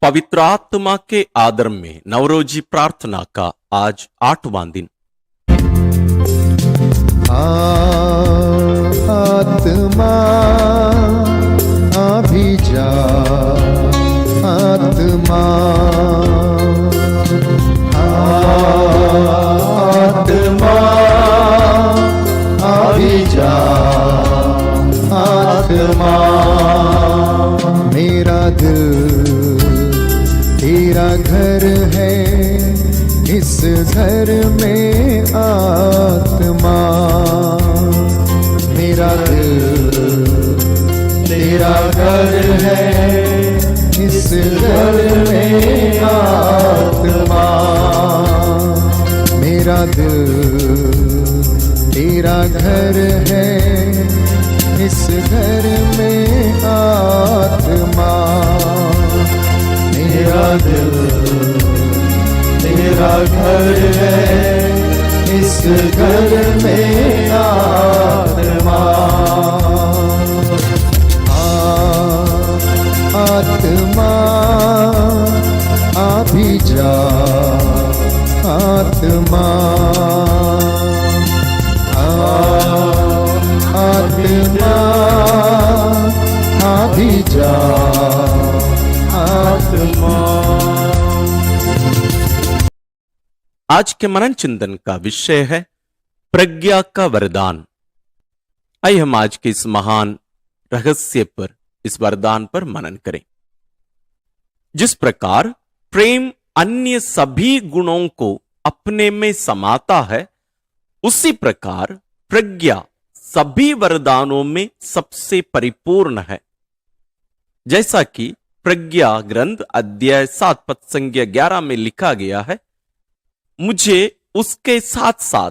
पवित्र आत्मा के आदर में नवरोजी प्रार्थना का आज 8वां दिन। आत्मा अभिजा, आत्मा आत्मा अभिजा, आत्मा। मेरा दिल तेरा घर है, इस घर में आत्मा। मेरा दिल तेरा घर है, इस घर में आत्मा। मेरा दिल तेरा घर है, इस घर में आत्मा। मेरा दिल तेरा घर है, इस घर में आत्मा। आत्मा अभिजा, आत्मा आत्मा अभिजा, आत्मा। आज के मनन चिंतन का विषय है प्रज्ञा का वरदान। आइए हम आज के इस महान रहस्य पर, इस वरदान पर मनन करें। जिस प्रकार प्रेम अन्य सभी गुणों को अपने में समाता है, उसी प्रकार प्रज्ञा सभी वरदानों में सबसे परिपूर्ण है। जैसा कि प्रज्ञा ग्रंथ अध्याय 7 पद संज्ञा 11 में लिखा गया है, मुझे उसके साथ साथ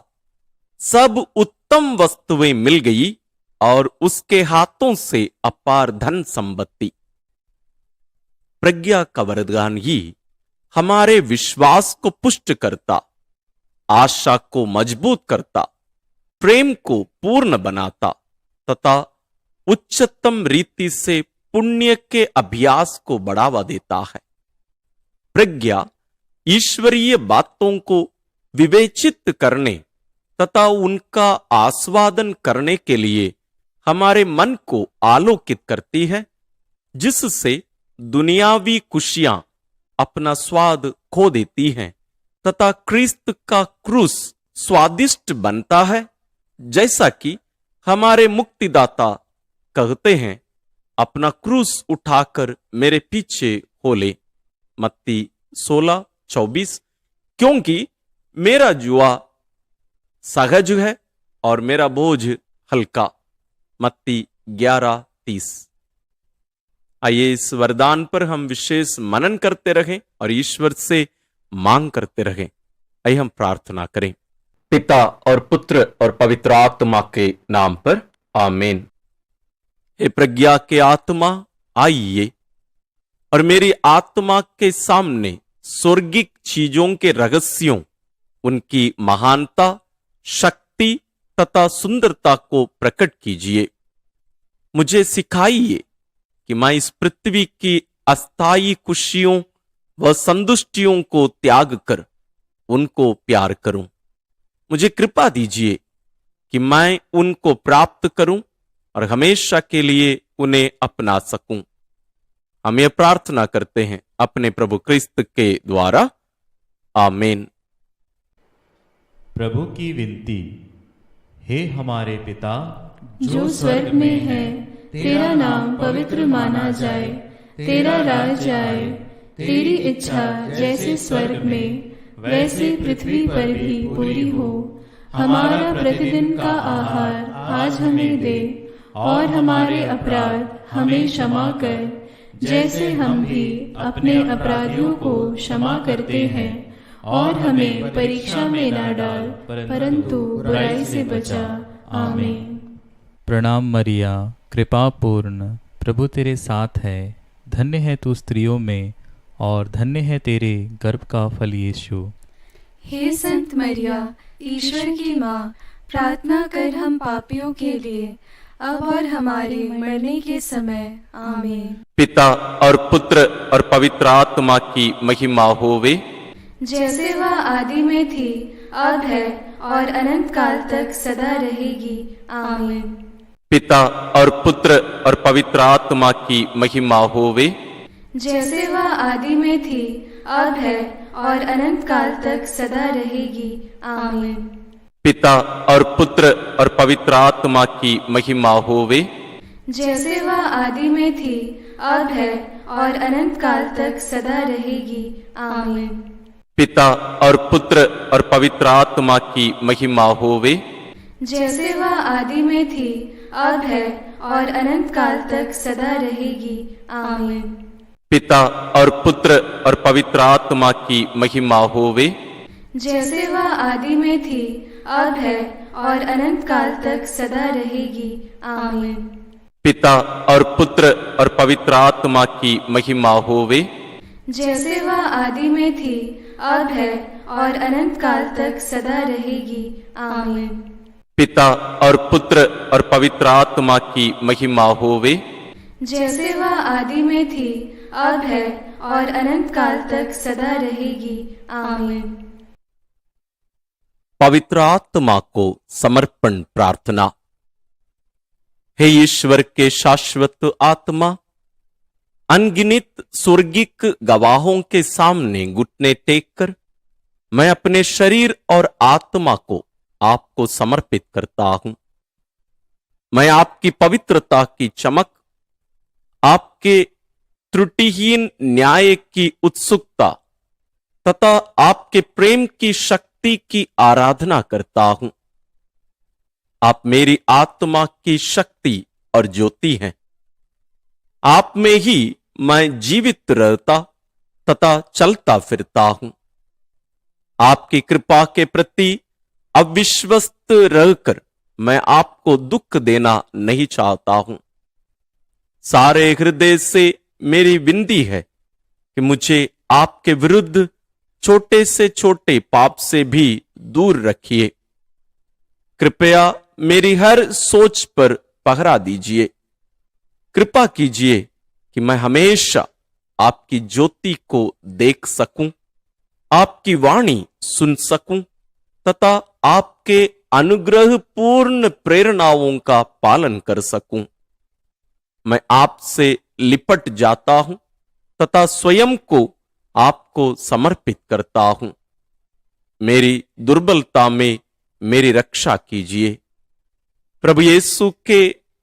सब उत्तम वस्तुएं मिल गई और उसके हाथों से अपार धन संपत्ति। प्रज्ञा का वरदान ही हमारे विश्वास को पुष्ट करता, आशा को मजबूत करता, प्रेम को पूर्ण बनाता तथा उच्चतम रीति से पुण्य के अभ्यास को बढ़ावा देता है। प्रज्ञा ईश्वरीय बातों को विवेचित करने तथा उनका आस्वादन करने के लिए हमारे मन को आलोकित करती है, जिससे दुनियावी खुशियां अपना स्वाद खो देती हैं तथा क्रिस्त का क्रूस स्वादिष्ट बनता है। जैसा कि हमारे मुक्तिदाता कहते हैं, अपना क्रूस उठाकर मेरे पीछे हो ले, मत्ती 16:24। क्योंकि मेरा जुआ सहज है और मेरा बोझ हल्का, मत्ती 11:30। आइए इस वरदान पर हम विशेष मनन करते रहें और ईश्वर से मांग करते रहें। आइए हम प्रार्थना करें। पिता और पुत्र और पवित्र आत्मा के नाम पर आमीन। हे प्रज्ञा के आत्मा, आइए और मेरी आत्मा के सामने स्वर्गिक चीजों के रहस्यों, उनकी महानता, शक्ति तथा सुंदरता को प्रकट कीजिए। मुझे सिखाइए कि मैं इस पृथ्वी की अस्थायी खुशियों व संतुष्टियों को त्याग कर उनको प्यार करूं। मुझे कृपा दीजिए कि मैं उनको प्राप्त करूं और हमेशा के लिए उन्हें अपना सकूं। हम ये प्रार्थना करते हैं अपने प्रभु क्रिस्त के द्वारा, आमीन। प्रभु की विनती। हे हमारे पिता जो स्वर्ग में है, तेरा नाम पवित्र माना जाए, तेरा राज आए, तेरी इच्छा जैसे स्वर्ग में वैसे पृथ्वी पर भी पूरी हो। हमारा प्रतिदिन का आहार आज हमें दे, और हमारे अपराध हमें क्षमा कर, जैसे हम भी अपने अपराधियों को क्षमा करते हैं। और हमें परीक्षा में न डाल, परंतु बुराई से बचा। आमीन। प्रणाम मरिया, कृपा पूर्ण, प्रभु तेरे साथ है। धन्य है तू स्त्रियों में और धन्य है तेरे गर्भ का फल यीशु। हे संत मरिया, ईश्वर की माँ, प्रार्थना कर हम पापियों के लिए अब और हमारे मरने के समय आमीन। पिता और पुत्र और पवित्र आत्मा की महिमा होवे, जैसे वह आदि में थी, अब है और अनंत काल तक सदा रहेगी। आमीन। पिता और पुत्र और पवित्र आत्मा की महिमा होवे, जैसे वह आदि में थी, अब है और अनंत काल तक सदा रहेगी। आमीन। पिता और पुत्र और पवित्र आत्मा की महिमा होवे, जैसे वह आदि में थी, अब है और अनंत काल तक सदा रहेगी। आमीन। पिता और पुत्र और पवित्र आत्मा की महिमा होवे, जैसे वह आदि में थी, अब है और अनंत काल तक सदा रहेगी। आमीन। पिता और पुत्र और पवित्र आत्मा की महिमा होवे, जैसे वह आदि में थी, अब है और अनंत काल तक सदा रहेगी। आमीन। पिता और पुत्र और पवित्र आत्मा की महिमा होवे, जैसे वह आदि में थी, अब है और अनंत काल तक सदा रहेगी। आमीन। पिता और पुत्र और पवित्र आत्मा की महिमा होवे, जैसे वह आदि में थी, अब है और अनंत काल तक सदा रहेगी। आमीन। पवित्र आत्मा को समर्पण प्रार्थना। हे ईश्वर के शाश्वत आत्मा, अनगिनत स्वर्गिक गवाहों के सामने घुटने टेक कर मैं अपने शरीर और आत्मा को आपको समर्पित करता हूं। मैं आपकी पवित्रता की चमक, आपके त्रुटिहीन न्याय की उत्सुकता तथा आपके प्रेम की शक्ति की आराधना करता हूं। आप मेरी आत्मा की शक्ति और ज्योति हैं। आप में ही मैं जीवित रहता तथा चलता फिरता हूं। आपकी कृपा के प्रति अविश्वस्त रहकर मैं आपको दुख देना नहीं चाहता हूं। सारे हृदय से मेरी विनती है कि मुझे आपके विरुद्ध छोटे से छोटे पाप से भी दूर रखिए। कृपया मेरी हर सोच पर पहरा दीजिए। कृपा कीजिए कि मैं हमेशा आपकी ज्योति को देख सकूं, आपकी वाणी सुन सकूं तथा आपके अनुग्रह पूर्ण प्रेरणाओं का पालन कर सकूं। मैं आपसे लिपट जाता हूं तथा स्वयं को आपको समर्पित करता हूं। मेरी दुर्बलता में मेरी रक्षा कीजिए। प्रभु यीशु के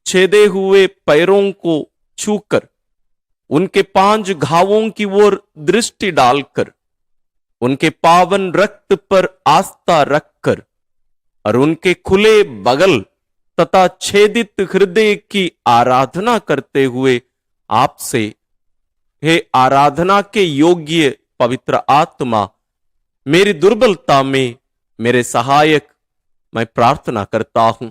छेदे हुए पैरों को छूकर उनके 5 घावों की ओर दृष्टि डालकर उनके पावन रक्त पर आस्था रखकर और उनके खुले बगल तथा छेदित हृदय की आराधना करते हुए आपसे, हे आराधना के योग्य पवित्र आत्मा, मेरी दुर्बलता में मेरे सहायक, मैं प्रार्थना करता हूं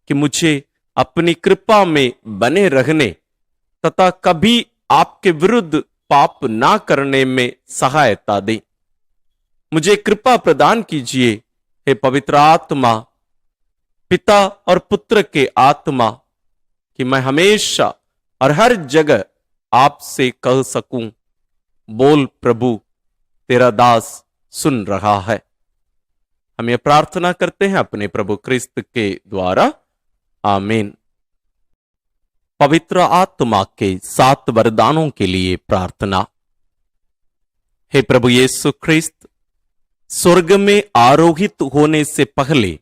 कि मुझे अपनी कृपा में बने रहने तथा कभी आपके विरुद्ध पाप ना करने में सहायता दे। मुझे कृपा प्रदान कीजिए, हे पवित्र आत्मा, पिता और पुत्र के आत्मा, कि मैं हमेशा और हर जगह आपसे कह सकूं, बोल प्रभु, तेरा दास सुन रहा है। हम ये प्रार्थना करते हैं अपने प्रभु क्रिस्त के द्वारा, आमीन। पवित्र आत्मा के 7 वरदानों के लिए प्रार्थना। हे प्रभु यीशु ख्रिस्त, स्वर्ग में आरोहित होने से पहले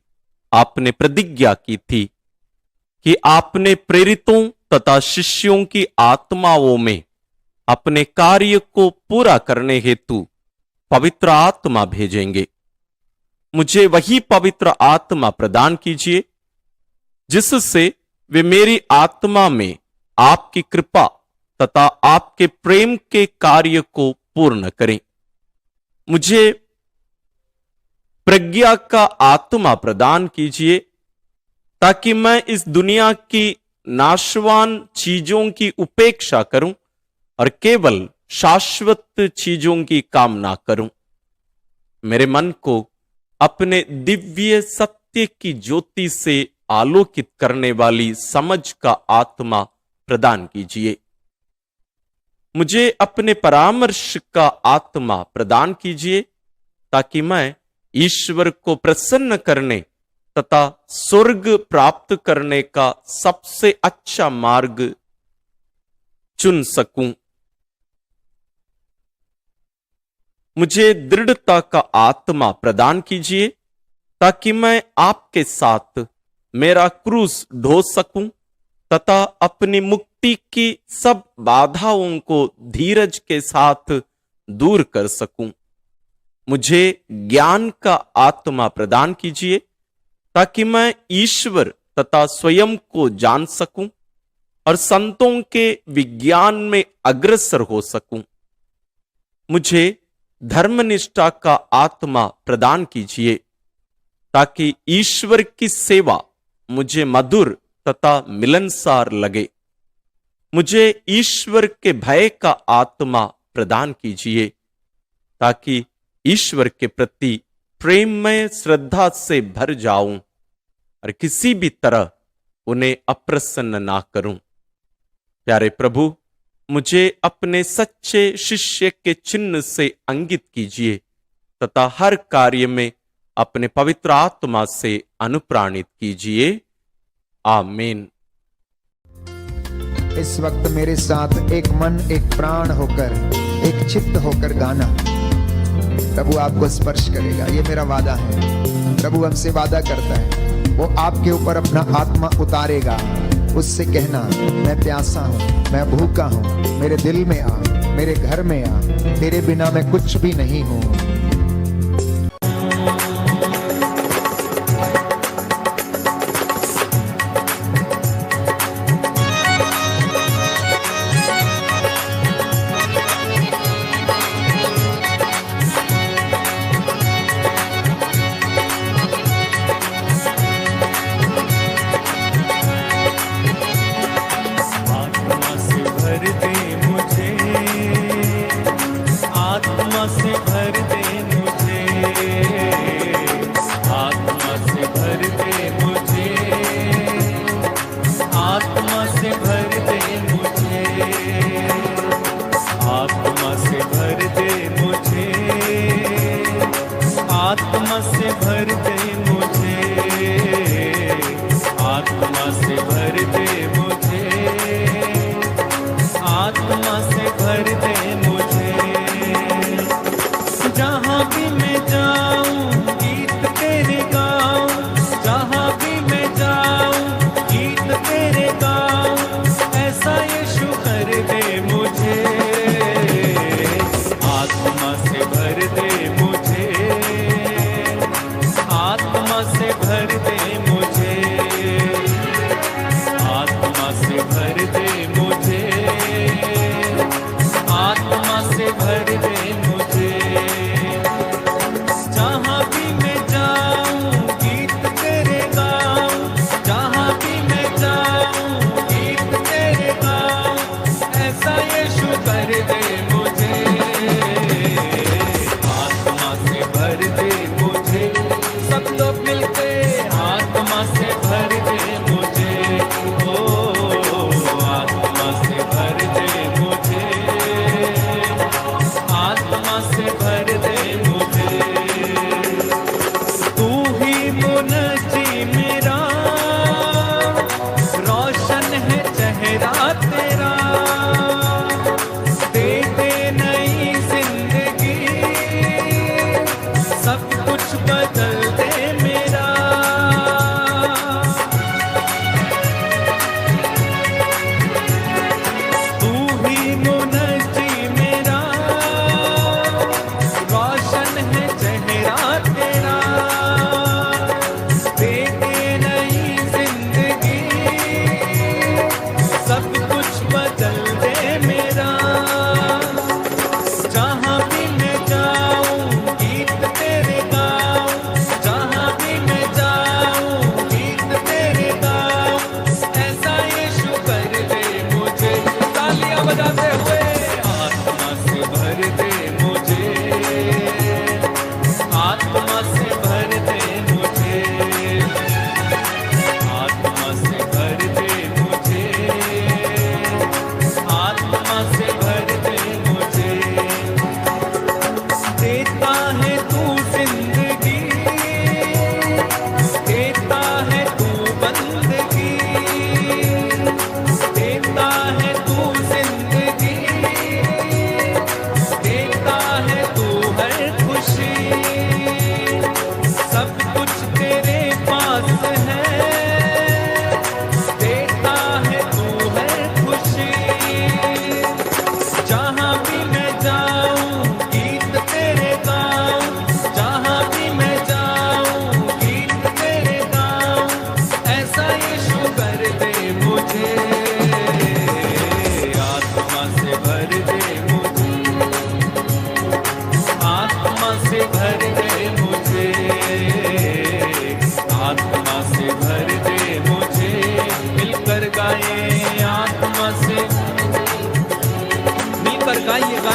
आपने प्रतिज्ञा की थी कि आपने प्रेरितों तथा शिष्यों की आत्माओं में अपने कार्य को पूरा करने हेतु पवित्र आत्मा भेजेंगे। मुझे वही पवित्र आत्मा प्रदान कीजिए जिससे वे मेरी आत्मा में आपकी कृपा तथा आपके प्रेम के कार्य को पूर्ण करें। मुझे प्रज्ञा का आत्मा प्रदान कीजिए ताकि मैं इस दुनिया की नाशवान चीजों की उपेक्षा करूं और केवल शाश्वत चीजों की कामना करूं। मेरे मन को अपने दिव्य सत्य की ज्योति से आलोकित करने वाली समझ का आत्मा प्रदान कीजिए। मुझे अपने परामर्श का आत्मा प्रदान कीजिए ताकि मैं ईश्वर को प्रसन्न करने तथा स्वर्ग प्राप्त करने का सबसे अच्छा मार्ग चुन सकूं। मुझे दृढ़ता का आत्मा प्रदान कीजिए ताकि मैं आपके साथ मेरा क्रूस ढो सकूं तथा अपनी मुक्ति की सब बाधाओं को धीरज के साथ दूर कर सकूं। मुझे ज्ञान का आत्मा प्रदान कीजिए ताकि मैं ईश्वर तथा स्वयं को जान सकूं और संतों के विज्ञान में अग्रसर हो सकूं। मुझे धर्मनिष्ठा का आत्मा प्रदान कीजिए ताकि ईश्वर की सेवा मुझे मधुर तथा मिलनसार लगे। मुझे ईश्वर के भय का आत्मा प्रदान कीजिए ताकि ईश्वर के प्रति प्रेम में श्रद्धा से भर जाऊं और किसी भी तरह उन्हें अप्रसन्न ना करूं। प्यारे प्रभु, मुझे अपने सच्चे शिष्य के चिन्ह से अंकित कीजिए तथा हर कार्य में अपने पवित्र आत्मा से अनुप्राणित कीजिए। आमीन। इस वक्त मेरे साथ एक मन, एक प्राण होकर, एक चित्त होकर गाना। प्रभु आपको स्पर्श करेगा, ये मेरा वादा है। प्रभु हमसे वादा करता है, वो आपके ऊपर अपना आत्मा उतारेगा। उससे कहना, मैं प्यासा हूँ, मैं भूखा हूँ, मेरे दिल में आ, मेरे घर में आ, तेरे बिना मैं कुछ भी नहीं हूँ।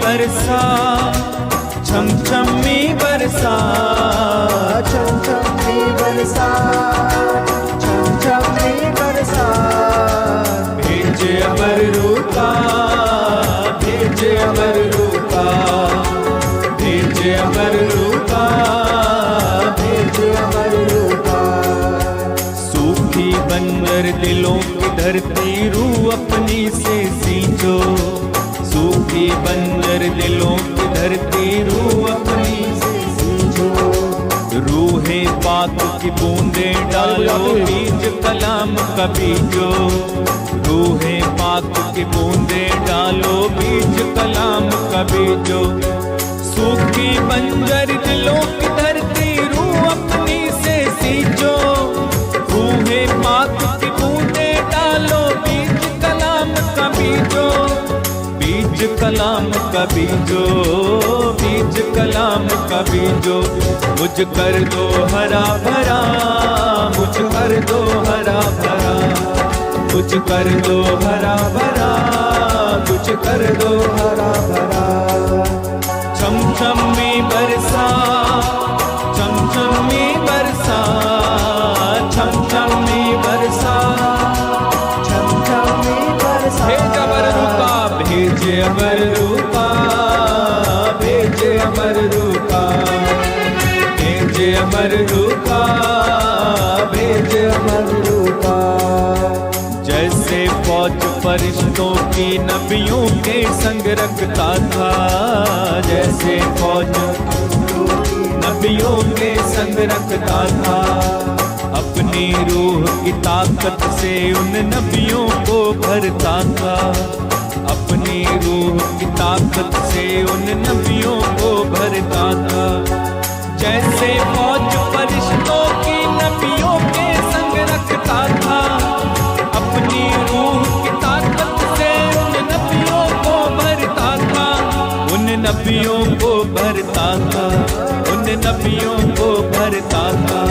बरसा छम छमी बरसा छम छमी बरसा छम छमी बरसा भेज अमर रूपा भेज अमर रूपा भेज अमर रूपा भेज अमर रूपा सूखी बंजर दिलों की धरती रूह अपनी से सींचो सूखी बंजर दिलों की धरती रूह अपनी से सींचो रूहे पाक की बूंदे डालो बीज कलाम का बीजो रूहे पाक की बूंदे डालो बीज कलाम का बीजो सूखी बंजर दिलों की धरती रूह अपनी से सींचो रूहे पाक की बूंदे डालो बीज कलाम का बीजो बीज कलाम का बीजो बीज कलाम का बीजो मुझ कर दो हरा भरा मुझ कर दो हरा भरा मुझ कर दो हरा भरा मुझ कर दो हरा भरा छम छम में बरसा छम छम में बरसा छम छम में बरसा छम छमी बरसा भेज अमर रूपा भेज अमर रूपा भेज अमर रूपा भेज अमर रूपा भेज अमर रूपा जैसे फौज फरिश्तों की नबियों के संग रखता था जैसे फौज नबियों के संग रखता था अपनी रूह की ताकत से उन नबियों को भरता था अपनी रूह की ताकत से उन नबियों को भरता था जैसे फौज फरिश्तों की नबियों के संग रखता था अपनी रूह की ताकत से उन नबियों को भरता था उन नबियों को भरता था उन नबियों को भरता था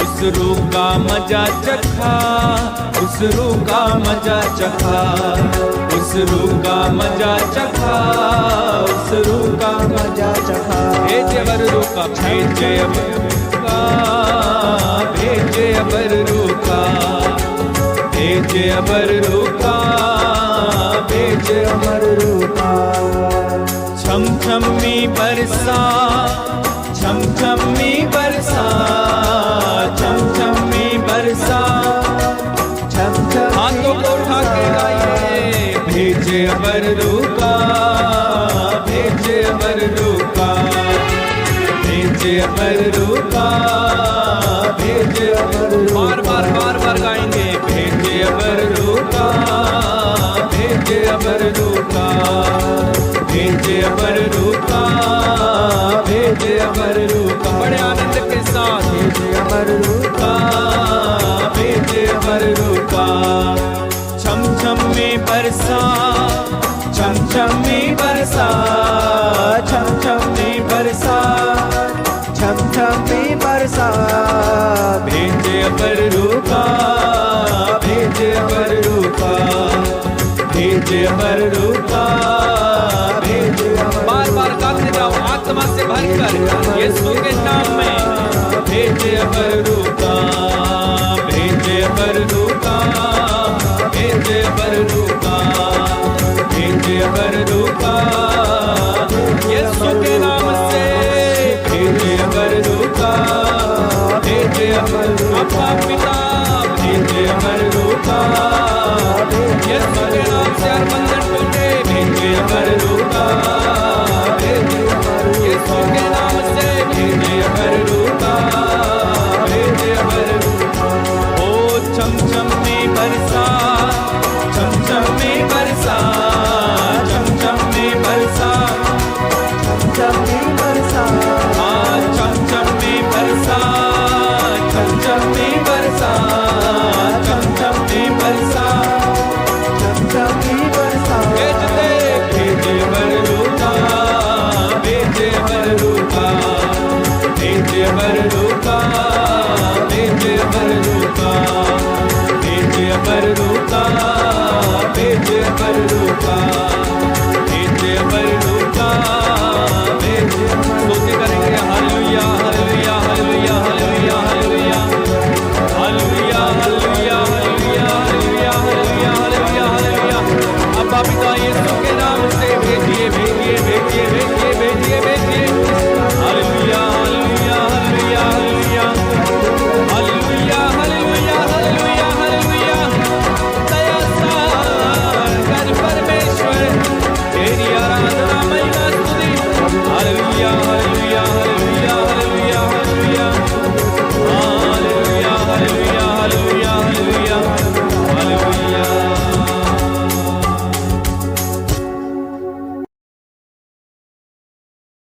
उस रूह का मजा चखा उस रूह का मजा चखा उस रूह का मजा चखा उस रूह का मजा चखा भेज अमर रूह का भेज अमर रूह का भेज अमर रूह का भेज अमर रूह का भेज अमर रूह का छम छमी बरसा छम छमी बरसा छम छमी बरसा छम छमी हाथों को उठा के गाइए भेज अमर रूह का भेज अमर रूह का भेज अमर रूह का भेज अमर बार बार बार बार गाएंगे भेज अमर रूह का भेज अमर रूह का भेज अमर रूह का भेज अमर रूह का बड़े आनंद के साथ भेज अमर रूह का भेज अमर रूह का छम छम में बरसा छम छम में बरसा छम छम में बरसा छम छमी बरसा भेज अमर रूह का भेज अमर रूह का भेज अमर रूह का भेज बार बार गाते जाओ आत्मा से भरकर यीशु के नाम में भेज अमर रूह का भेज अमर रूह का भेज अमर रूह का भेज अमर रूह का यीशु के नाम से भेज अमर रूह का भेज अमर आपका पिता भेज अमर रूह का यीशु के नाम से हर बंधन टूटे भेज अमर रूह का भेज यीशु के नाम से भेज अमर रूह का भेज अमर रूह ओ छम छम में बरसा छम छम में बरसा छम छम में बरसा छम छमी बरसा छम छम में बरसा छम छम में बरसा छम छम में बरसा छम छमी बरसा भेज दे भेज अमर रूह का भेज अमर रूह का भेज अमर रूह का भेज अमर रूह का भेज अमर रूह का भेज अमर रूह का भेज अमर रूह खुदा पिता यीशु